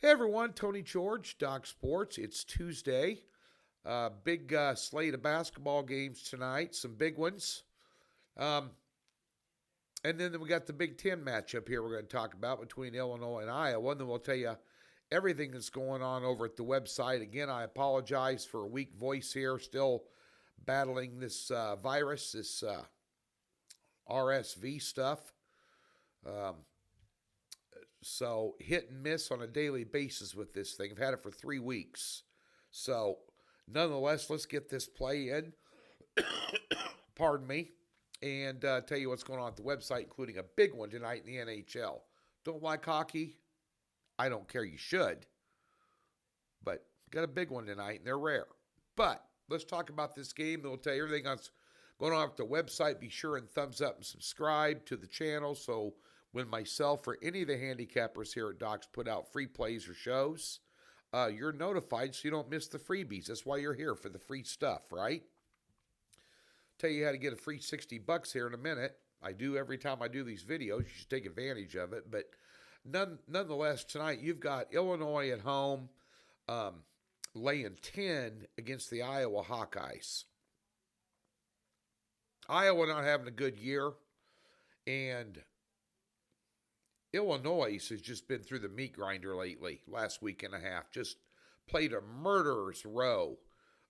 Hey everyone, Tony George, Doc Sports. It's Tuesday. Big slate of basketball games tonight, some big ones. Um, and then we got the Big Ten matchup here we're going to talk about between Illinois and Iowa. And then we'll tell you everything that's going on over at the website. Again, I apologize for a weak voice here, still battling this virus, this RSV stuff. Um, So hit and miss on a daily basis with this thing. I've had it for 3 weeks. So nonetheless, let's get this play in. Pardon me. And tell you what's going on at the website, including a big one tonight in the NHL. Don't like hockey? I don't care. You should. But got a big one tonight, and they're rare. But let's talk about this game. We'll tell you everything that's going on at the website. Be sure and thumbs up and subscribe to the channel so when myself or any of the handicappers here at Docs put out free plays or shows, you're notified so you don't miss the freebies. That's why you're here, for the free stuff, right? Tell you how to get a free $60 here in a minute. I do every time I do these videos. You should take advantage of it. But nonetheless, tonight you've got Illinois at home laying 10 against the Iowa Hawkeyes. Iowa not having a good year, and Illinois has just been through the meat grinder lately, last week and a half. Just played a murderer's row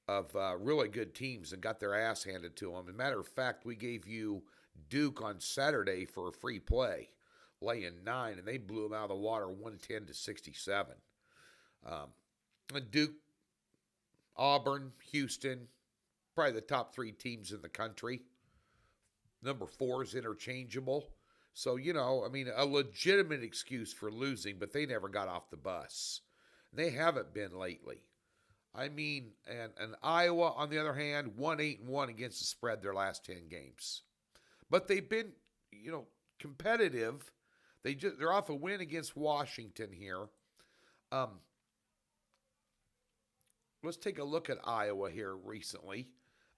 of really good teams and got their ass handed to them. As a matter of fact, we gave you Duke on Saturday for a free play, laying 9, and they blew them out of the water 110-67. And Duke, Auburn, Houston, probably the top 3 teams in the country. Number 4 is interchangeable. So, a legitimate excuse for losing, but they never got off the bus. They haven't been lately. And Iowa, on the other hand, 1-8-1 against the spread their last 10 games. But they've been, competitive. They're off a win against Washington here. Let's take a look at Iowa here recently.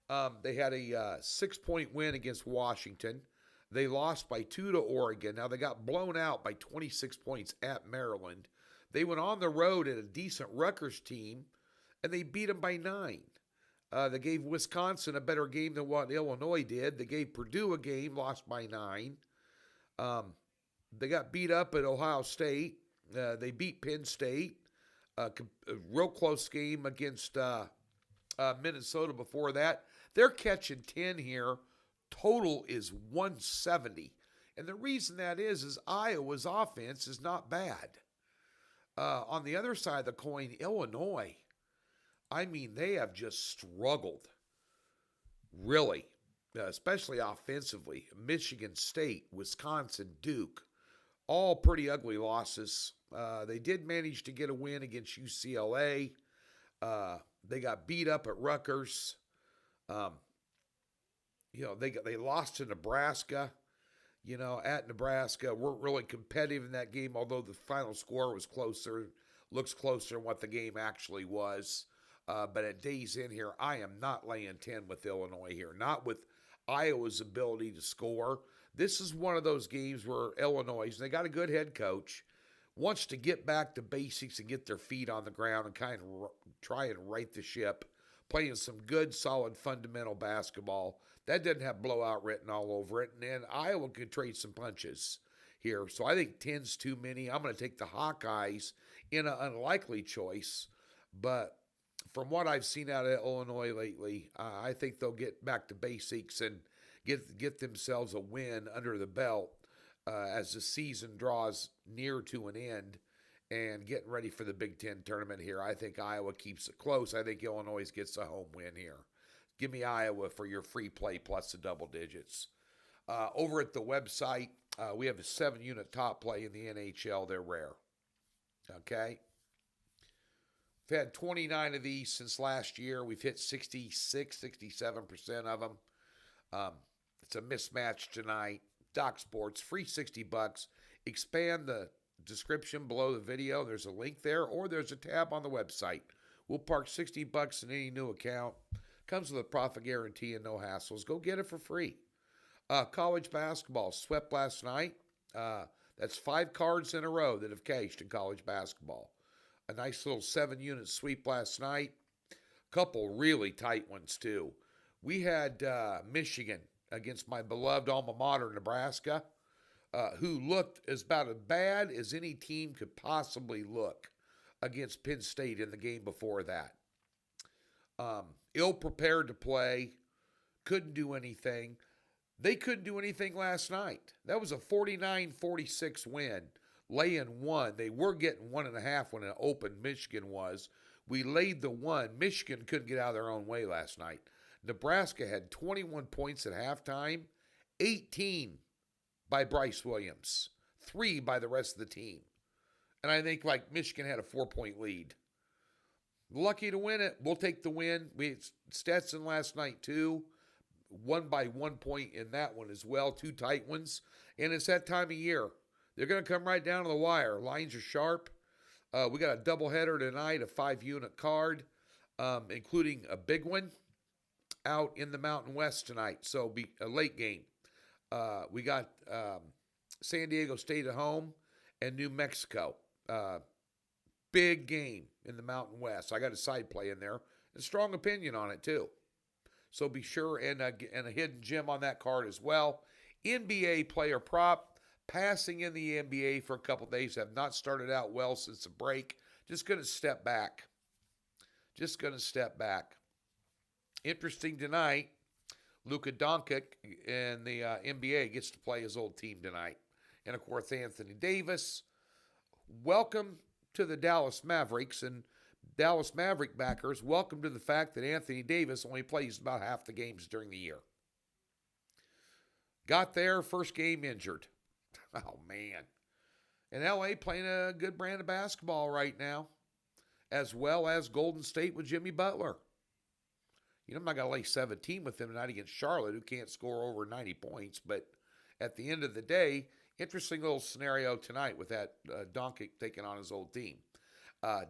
They had a 6-point win against Washington. They lost by 2 to Oregon. Now, they got blown out by 26 points at Maryland. They went on the road at a decent Rutgers team, and they beat them by 9. They gave Wisconsin a better game than what Illinois did. They gave Purdue a game, lost by 9. They got beat up at Ohio State. They beat Penn State. A real close game against Minnesota before that. They're catching 10 here. Total is 170. And the reason that is Iowa's offense is not bad. On the other side of the coin, Illinois, they have just struggled. Really. Especially offensively. Michigan State, Wisconsin, Duke. All pretty ugly losses. They did manage to get a win against UCLA. They got beat up at Rutgers. They lost to Nebraska, at Nebraska. Weren't really competitive in that game, although the final score was closer, looks closer than what the game actually was. But at days in here, I am not laying 10 with Illinois here, not with Iowa's ability to score. This is one of those games where Illinois, they got a good head coach, wants to get back to basics and get their feet on the ground and kind of try and right the ship, playing some good, solid, fundamental basketball. That doesn't have blowout written all over it. And then Iowa could trade some punches here. So I think 10's too many. I'm going to take the Hawkeyes in an unlikely choice. But from what I've seen out of Illinois lately, I think they'll get back to basics and get themselves a win under the belt as the season draws near to an end and getting ready for the Big Ten tournament here. I think Iowa keeps it close. I think Illinois gets a home win here. Give me Iowa for your free play plus the double digits. Over at the website, we have a 7-unit top play in the NHL. They're rare. Okay? We've had 29 of these since last year. We've hit 66, 67% of them. It's a mismatch tonight. Doc Sports, free $60. Expand the description below the video. There's a link there, or there's a tab on the website. We'll park $60 in any new account. Comes with a profit guarantee and no hassles. Go get it for free. College basketball swept last night. That's 5 cards in a row that have cashed in college basketball. a nice little 7-unit sweep last night. Couple really tight ones, too. We had Michigan against my beloved alma mater, Nebraska, who looked about as bad as any team could possibly look against Penn State in the game before that. Ill prepared to play, couldn't do anything. They couldn't do anything last night. That was a 49-46 win. Laying one. They were getting 1.5 when it opened, Michigan was. We laid the one. Michigan couldn't get out of their own way last night. Nebraska had 21 points at halftime, 18 by Bryce Williams, 3 by the rest of the team. And I think Michigan had a 4-point lead. Lucky to win it. We'll take the win. We had Stetson last night too. Won by 1 point in that one as well. 2 tight ones. And it's that time of year. They're going to come right down to the wire. Lines are sharp. We got a doubleheader tonight, a 5-unit card, including a big one out in the Mountain West tonight. So it'll be a late game. We got San Diego State at home and New Mexico. Big game in the Mountain West. I got a side play in there. A strong opinion on it, too. So be sure, and a hidden gem on that card as well. NBA player prop. Passing in the NBA for a couple days. Have not started out well since the break. Just going to step back. Interesting tonight. Luka Doncic in the NBA gets to play his old team tonight. And, of course, Anthony Davis. Welcome to the Dallas Mavericks. And Dallas Maverick backers, welcome to the fact that Anthony Davis only plays about half the games during the year. Got there, first game injured. Oh, man. And L.A. playing a good brand of basketball right now, as well as Golden State with Jimmy Butler. I'm not going to lay 17 with them tonight against Charlotte, who can't score over 90 points. But at the end of the day, interesting little scenario tonight with that Doncic taking on his old team.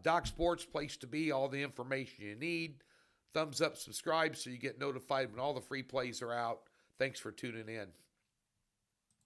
Doc Sports, place to be, all the information you need. Thumbs up, subscribe so you get notified when all the free plays are out. Thanks for tuning in.